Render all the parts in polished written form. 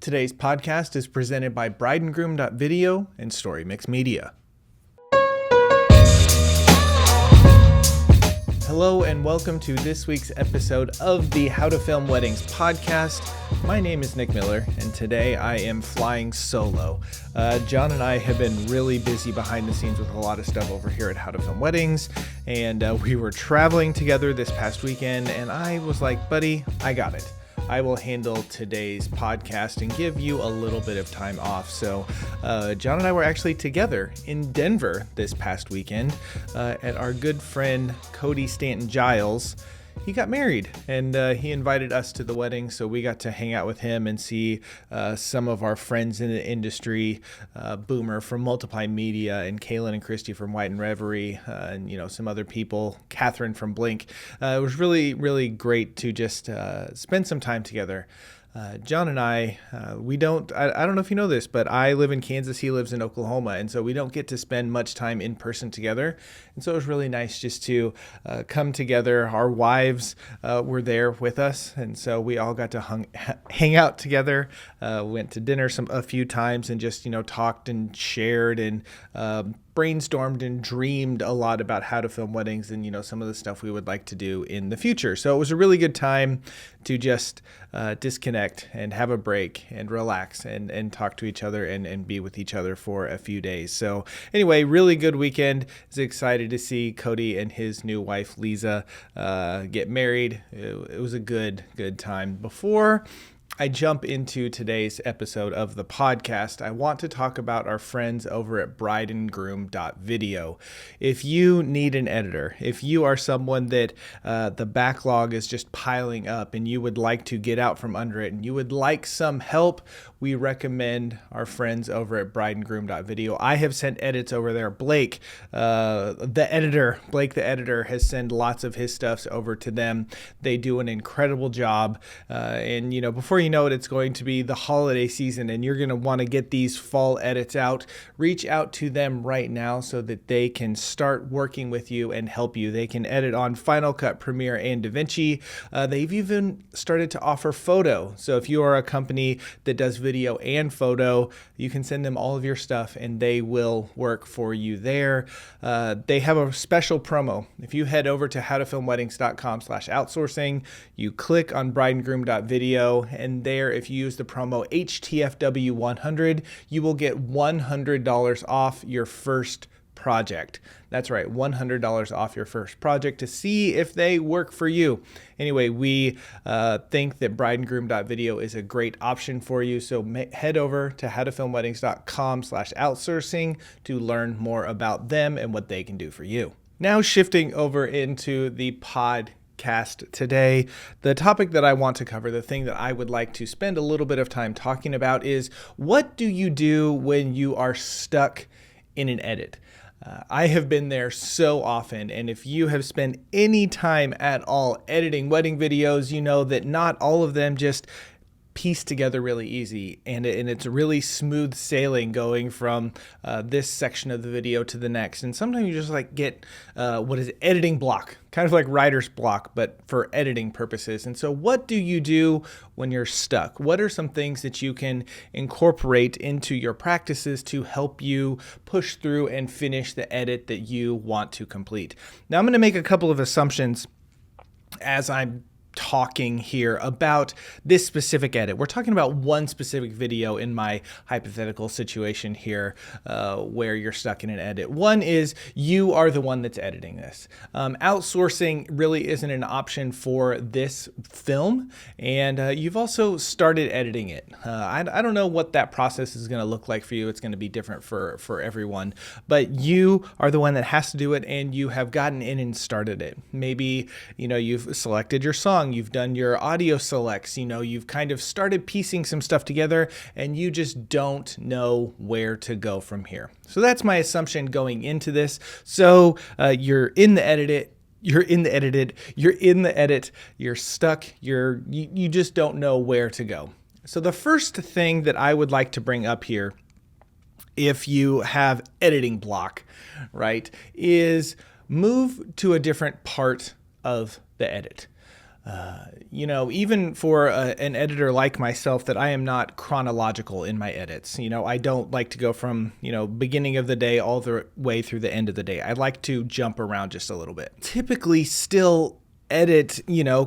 Today's podcast is presented by brideandgroom.video and StoryMix Media. Hello and welcome to this week's episode of the How to Film Weddings podcast. My name is Nick Miller and today I am flying solo. John and I have been really busy behind the scenes with a lot of stuff over here at How to Film Weddings, and we were traveling together this past weekend and I was like, buddy, I got it. I will handle today's podcast and give you a little bit of time off. So John and I were actually together in Denver this past weekend at our good friend Cody Stanton Giles. He got married and he invited us to the wedding, so we got to hang out with him and see some of our friends in the industry, Boomer from Multiply Media and Kaylin and Christy from White and Reverie, and some other people, Catherine from Blink. It was really, really great to just spend some time together. John and I don't know if you know this, but I live in Kansas, he lives in Oklahoma, and so we don't get to spend much time in person together. And so it was really nice just to come together. Our wives were there with us, and so we all got to hang out together, went to dinner a few times and just, talked and shared and brainstormed and dreamed a lot about how to film weddings and, some of the stuff we would like to do in the future. So it was a really good time to just disconnect and have a break and relax and talk to each other and be with each other for a few days. So anyway, really good weekend. I was excited to see Cody and his new wife, Lisa, get married. It was a good time. Before I jump into today's episode of the podcast, I want to talk about our friends over at brideandgroom.video. If you need an editor, if you are someone that the backlog is just piling up and you would like to get out from under it and you would like some help, we recommend our friends over at brideandgroom.video. I have sent edits over there. Blake, the editor, has sent lots of his stuff over to them. They do an incredible job. And before you know it, it's going to be the holiday season and you're going to want to get these fall edits out. Reach out to them right now so that they can start working with you and help you. They can edit on Final Cut, Premiere, and DaVinci. They've even started to offer photo. So if you are a company that does video and photo, you can send them all of your stuff and they will work for you there. They have a special promo. If you head over to howtofilmweddings.com/outsourcing, you click on brideandgroom.video, and there, if you use the promo HTFW100, you will get $100 off your first project. That's right, $100 off your first project to see if they work for you. Anyway, we think that brideandgroom.video is a great option for you. So head over to howtofilmweddings.com/outsourcing to learn more about them and what they can do for you. Now shifting over into the podcast today, the topic that I want to cover, the thing that I would like to spend a little bit of time talking about is, what do you do when you are stuck in an edit? I have been there so often, and if you have spent any time at all editing wedding videos, you know that not all of them just piece together really easy, and it's really smooth sailing going from this section of the video to the next. And sometimes you just get editing block, kind of like writer's block, but for editing purposes. And so what do you do when you're stuck? What are some things that you can incorporate into your practices to help you push through and finish the edit that you want to complete? Now I'm going to make a couple of assumptions as I'm talking here about this specific edit. We're talking about one specific video in my hypothetical situation here where you're stuck in an edit. One is you are the one that's editing this. Outsourcing really isn't an option for this film, and you've also started editing it. I don't know what that process is going to look like for you. It's going to be different for everyone, but you are the one that has to do it, and you have gotten in and started it. Maybe you've selected your song, you've done your audio selects, you've kind of started piecing some stuff together and you just don't know where to go from here. So that's my assumption going into this. So you're in the edit, you're stuck, you just don't know where to go. So the first thing that I would like to bring up here, if you have editing block, right, is move to a different part of the edit. Even for an editor like myself, that I am not chronological in my edits. I don't like to go from, beginning of the day all the way through the end of the day. I like to jump around just a little bit. Typically still edit,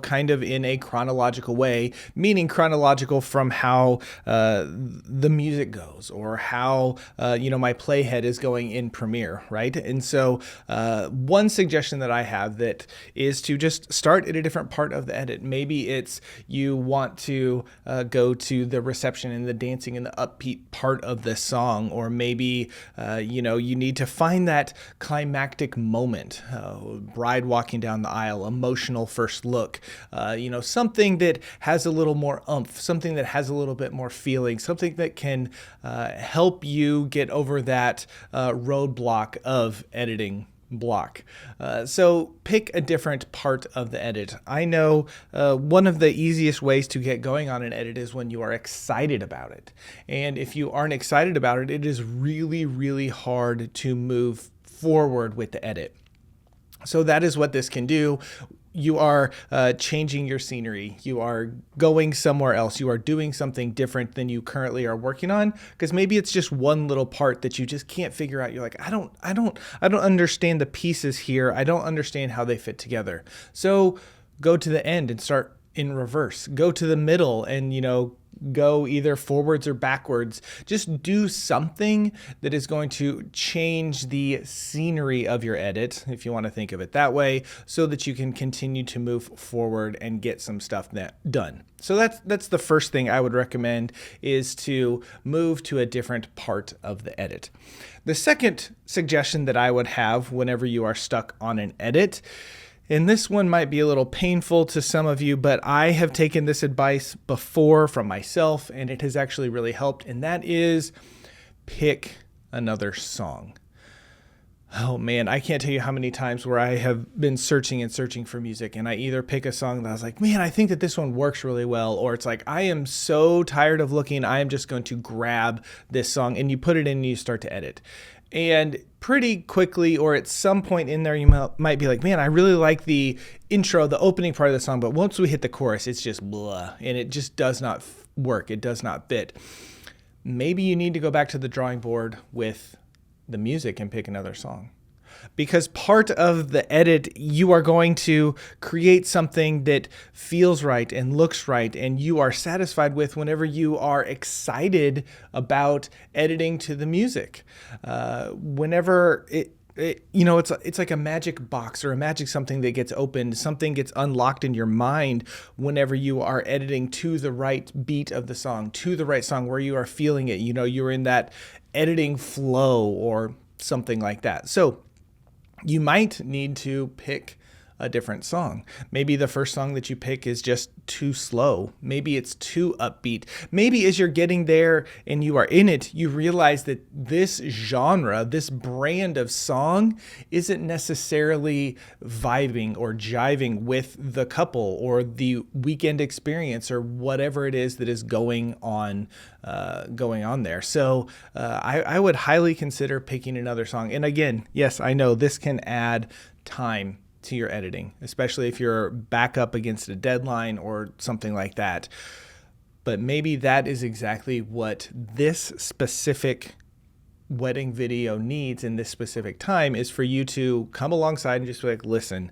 kind of in a chronological way, meaning chronological from how the music goes or how, my playhead is going in Premiere, right? And so one suggestion that I have that is to just start at a different part of the edit. Maybe it's you want to go to the reception and the dancing and the upbeat part of the song, or maybe, you need to find that climactic moment, bride walking down the aisle, emotional first look, something that has a little more oomph, something that has a little bit more feeling, something that can help you get over that roadblock of editing block. So pick a different part of the edit. I know one of the easiest ways to get going on an edit is when you are excited about it. And if you aren't excited about it, it is really, really hard to move forward with the edit. So that is what this can do. You are changing your scenery. You are going somewhere else. You are doing something different than you currently are working on, because maybe it's just one little part that you just can't figure out. You're like, I don't understand the pieces here. I don't understand how they fit together. So go to the end and start in reverse. Go to the middle and, go either forwards or backwards. Just do something that is going to change the scenery of your edit, if you want to think of it that way, so that you can continue to move forward and get some stuff done. So that's the first thing I would recommend, is to move to a different part of the edit. The second suggestion that I would have whenever you are stuck on an edit, and this one might be a little painful to some of you, but I have taken this advice before from myself, and it has actually really helped, and that is pick another song. Oh man, I can't tell you how many times where I have been searching and searching for music, and I either pick a song that I was like, man, I think that this one works really well, or it's like, I am so tired of looking, I am just going to grab this song, and you put it in and you start to edit. And pretty quickly, or at some point in there, you might be like, man, I really like the intro, the opening part of the song, but once we hit the chorus, it's just blah, and it just does not work. It does not fit. Maybe you need to go back to the drawing board with the music and pick another song. Because part of the edit, you are going to create something that feels right and looks right and you are satisfied with whenever you are excited about editing to the music. Whenever it's like a magic box or a magic something that gets opened, something gets unlocked in your mind whenever you are editing to the right beat of the song, to the right song where you are feeling it. You're in that editing flow or something like that. So you might need to pick a different song. Maybe the first song that you pick is just too slow. Maybe it's too upbeat. Maybe as you're getting there and you are in it, you realize that this genre, this brand of song isn't necessarily vibing or jiving with the couple or the weekend experience or whatever it is that is going on there. So I would highly consider picking another song. And again, yes, I know this can add time to your editing, especially if you're back up against a deadline or something like that. But maybe that is exactly what this specific wedding video needs in this specific time, is for you to come alongside and just be like, listen,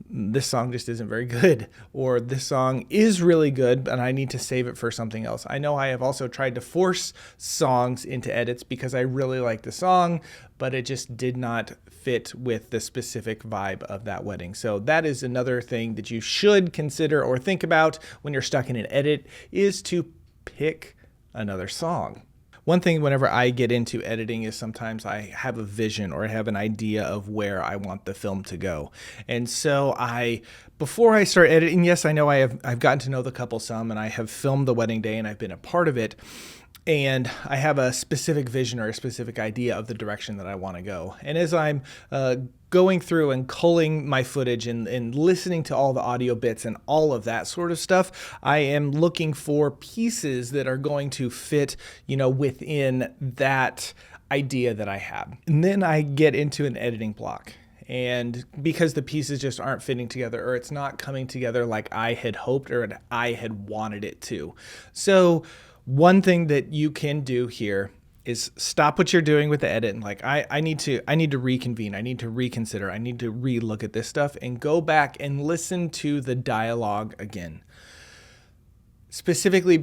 this song just isn't very good, or this song is really good, but I need to save it for something else. I know I have also tried to force songs into edits because I really like the song, but it just did not fit with the specific vibe of that wedding. So that is another thing that you should consider or think about when you're stuck in an edit, is to pick another song. One thing whenever I get into editing is sometimes I have a vision or I have an idea of where I want the film to go. And so before I start editing, yes, I know I've gotten to know the couple some, and I have filmed the wedding day and I've been a part of it. And I have a specific vision or a specific idea of the direction that I want to go. And as I'm going through and culling my footage and listening to all the audio bits and all of that sort of stuff, I am looking for pieces that are going to fit, within that idea that I have. And then I get into an editing block. and because the pieces just aren't fitting together, or it's not coming together like I had hoped or I had wanted it to. So one thing that you can do here is stop what you're doing with the edit and like, I need to reconvene. I need to reconsider. I need to relook at this stuff and go back and listen to the dialogue again. Specifically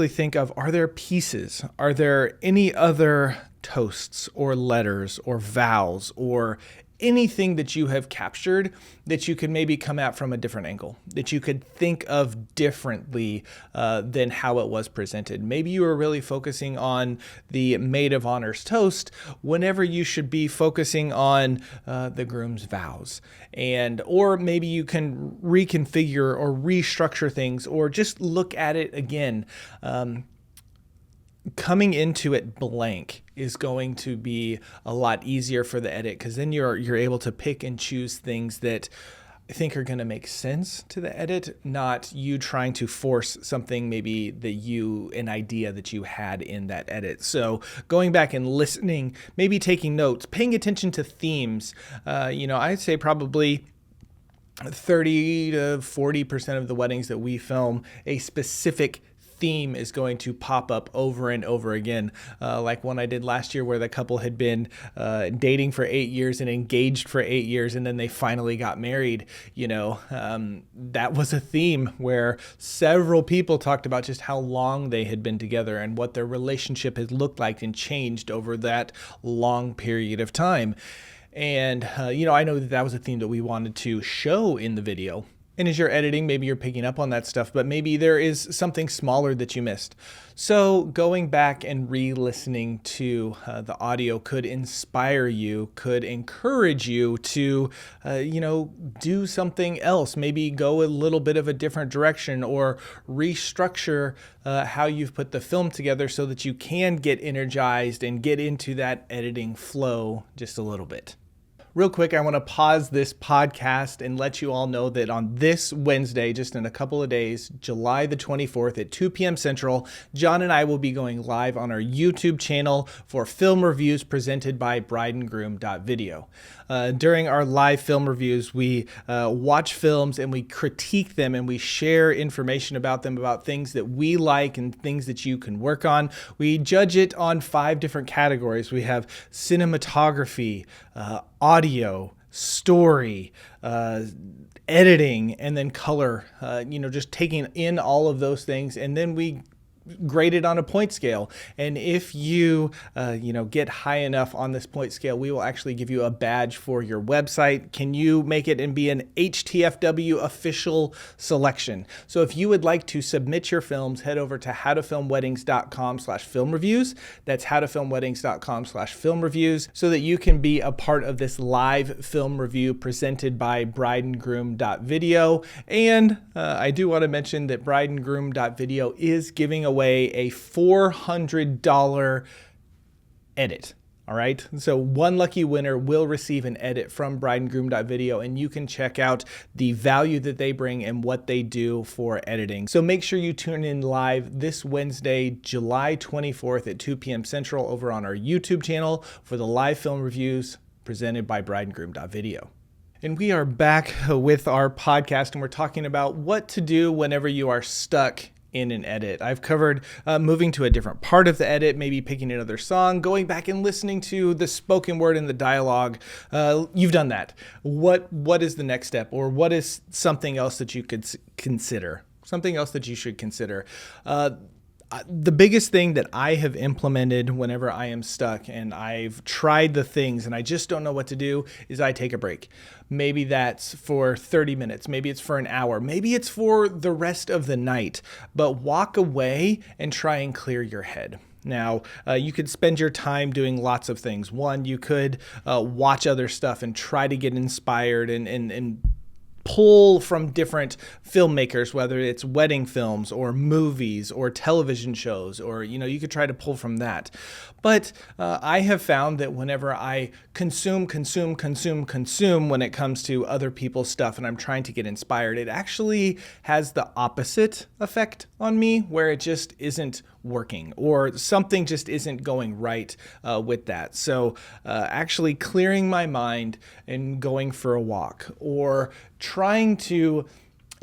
think of, are there pieces? Are there any other toasts or letters or vowels or anything that you have captured that you could maybe come at from a different angle, that you could think of differently than how it was presented? Maybe you were really focusing on the maid of honor's toast whenever you should be focusing on the groom's vows. Or maybe you can reconfigure or restructure things, or just look at it again. Coming into it blank is going to be a lot easier for the edit, because then you're able to pick and choose things that I think are going to make sense to the edit, not you trying to force something maybe an idea that you had in that edit. So going back and listening, maybe taking notes, paying attention to themes. I'd say probably 30 to 40% of the weddings that we film, a specific theme is going to pop up over and over again. Like one I did last year where the couple had been dating for 8 years and engaged for 8 years, and then they finally got married. That was a theme where several people talked about just how long they had been together and what their relationship had looked like and changed over that long period of time. And, I know that was a theme that we wanted to show in the video. And as you're editing, maybe you're picking up on that stuff, but maybe there is something smaller that you missed. So going back and re-listening to the audio could inspire you, could encourage you to, do something else. Maybe go a little bit of a different direction, or restructure how you've put the film together so that you can get energized and get into that editing flow just a little bit. Real quick, I want to pause this podcast and let you all know that on this Wednesday, just in a couple of days, July the 24th at 2 p.m. Central, John and I will be going live on our YouTube channel for film reviews presented by brideandgroom.video. During our live film reviews, we watch films and we critique them and we share information about them, about things that we like and things that you can work on. We judge it on 5 different categories. We have cinematography, audio, story, editing, and then color, just taking in all of those things. And then we graded on a point scale. And if you, get high enough on this point scale, we will actually give you a badge for your website. Can you make it and be an HTFW official selection? So if you would like to submit your films, head over to howtofilmweddings.com/film reviews. That's howtofilmweddings.com/film reviews, so that you can be a part of this live film review presented by brideandgroom.video. And I do want to mention that brideandgroom.video is giving away a $400 edit. All right. So one lucky winner will receive an edit from brideandgroom.video, and you can check out the value that they bring and what they do for editing. So make sure you tune in live this Wednesday, July 24th at 2 p.m. Central over on our YouTube channel for the live film reviews presented by brideandgroom.video. And we are back with our podcast, and we're talking about what to do whenever you are stuck in an edit. I've covered moving to a different part of the edit, maybe picking another song, going back and listening to the spoken word and the dialogue. You've done that. What is the next step, or what is something else that you could consider? Something else that you should consider. The biggest thing that I have implemented whenever I am stuck and I've tried the things and I just don't know what to do is I take a break. Maybe that's for 30 minutes. Maybe it's for an hour. Maybe it's for the rest of the night. But walk away and try and clear your head. Now, you could spend your time doing lots of things. One, you could watch other stuff and try to get inspired and pull from different filmmakers, whether it's wedding films or movies or television shows, or, you could try to pull from that. But I have found that whenever I consume when it comes to other people's stuff and I'm trying to get inspired, it actually has the opposite effect on me, where it just isn't working, or something just isn't going right with that. So actually clearing my mind and going for a walk, or trying to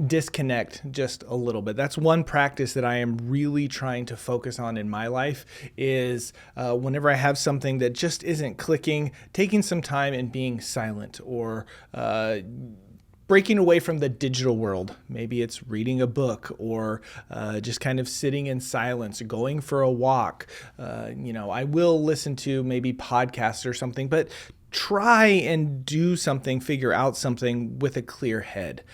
disconnect just a little bit. That's one practice that I am really trying to focus on in my life, is whenever I have something that just isn't clicking, taking some time and being silent, or breaking away from the digital world. Maybe it's reading a book, or just kind of sitting in silence, going for a walk. I will listen to maybe podcasts or something, but try and do something, figure out something with a clear head.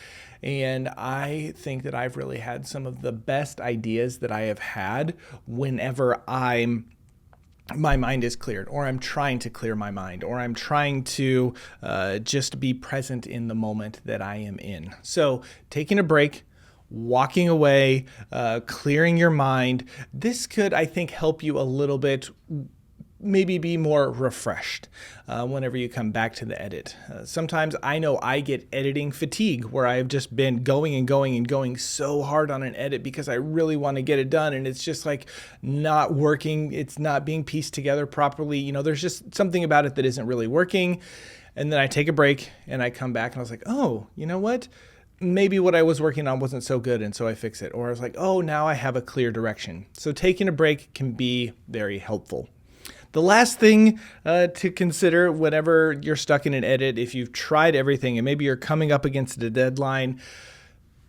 And I think that I've really had some of the best ideas that I have had whenever my mind is cleared, or I'm trying to clear my mind, or I'm trying to just be present in the moment that I am in. So taking a break, walking away, clearing your mind, this could, I think, help you a little bit, maybe be more refreshed whenever you come back to the edit. Sometimes I know I get editing fatigue, where I've just been going and going and going so hard on an edit because I really want to get it done, and it's just like not working. It's not being pieced together properly. There's just something about it that isn't really working. And then I take a break and I come back and I was like, oh, you know what? Maybe what I was working on wasn't so good, and so I fix it. Or I was like, oh, now I have a clear direction. So taking a break can be very helpful. The last thing to consider whenever you're stuck in an edit, if you've tried everything and maybe you're coming up against a deadline,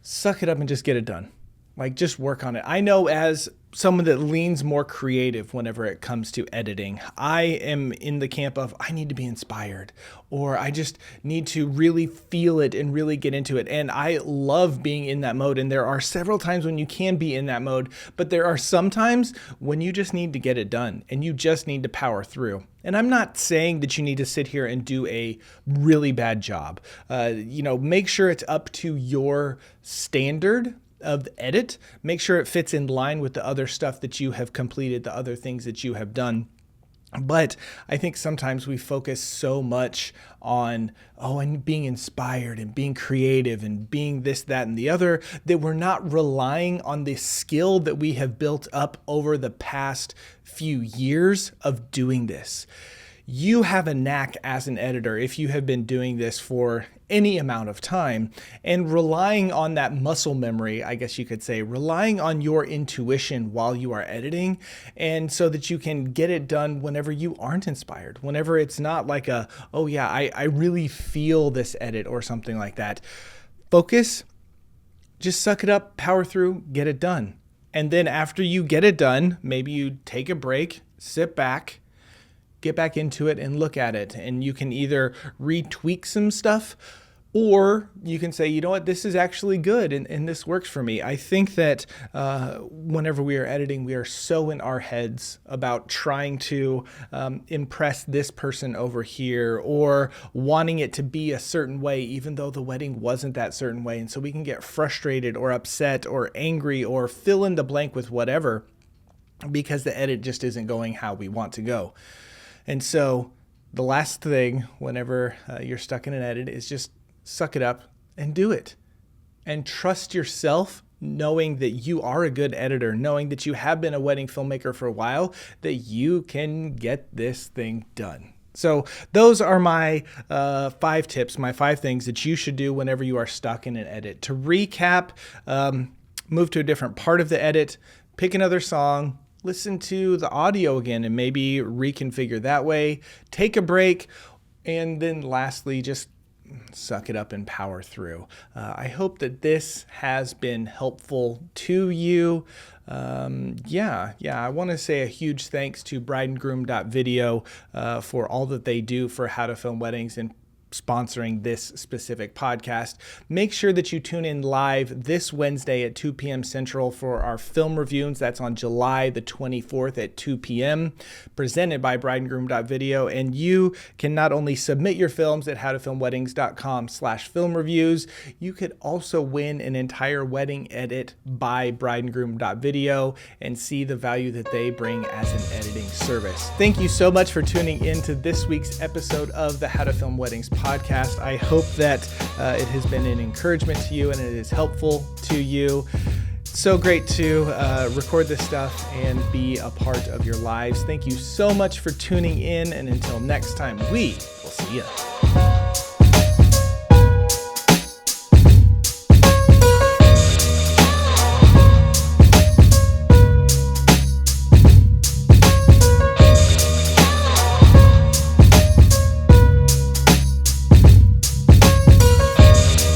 suck it up and just get it done. Like, just work on it. I know, as someone that leans more creative whenever it comes to editing, I am in the camp of I need to be inspired, or I just need to really feel it and really get into it. And I love being in that mode. And there are several times when you can be in that mode, but there are some times when you just need to get it done and you just need to power through. And I'm not saying that you need to sit here and do a really bad job. Make sure it's up to your standard of the edit. Make sure it fits in line with the other stuff that you have completed, the other things that you have done. But I think sometimes we focus so much on, and being inspired and being creative and being this, that, and the other, that we're not relying on the skill that we have built up over the past few years of doing this. You have a knack as an editor, if you have been doing this for any amount of time, and relying on that muscle memory, I guess you could say, relying on your intuition while you are editing, and so that you can get it done whenever you aren't inspired, whenever it's not like I really feel this edit or something like that. Focus, just suck it up, power through, get it done. And then after you get it done, maybe you take a break, sit back, get back into it and look at it. And you can either retweak some stuff, or you can say, you know what, this is actually good and this works for me. I think that whenever we are editing, we are so in our heads about trying to impress this person over here, or wanting it to be a certain way, even though the wedding wasn't that certain way. And so we can get frustrated or upset or angry or fill in the blank with whatever, because the edit just isn't going how we want to go. And so the last thing whenever you're stuck in an edit is just suck it up and do it. And trust yourself, knowing that you are a good editor, knowing that you have been a wedding filmmaker for a while, that you can get this thing done. So those are my 5 tips, my 5 things that you should do whenever you are stuck in an edit. To recap, move to a different part of the edit, pick another song, listen to the audio again and maybe reconfigure that way, take a break, and then lastly, just suck it up and power through. I hope that this has been helpful to you. I want to say a huge thanks to brideandgroom.video for all that they do for how to film weddings and sponsoring this specific podcast. Make sure that you tune in live this Wednesday at 2 p.m. Central for our film reviews. That's on July the 24th at 2 p.m. presented by brideandgroom.video. And you can not only submit your films at howtofilmweddings.com/film reviews, you could also win an entire wedding edit by brideandgroom.video and see the value that they bring as an editing service. Thank you so much for tuning in to this week's episode of the How to Film Weddings podcast. I hope that it has been an encouragement to you and it is helpful to you. so great to record this stuff and be a part of your lives. Thank you so much for tuning in, and until next time, we will see you.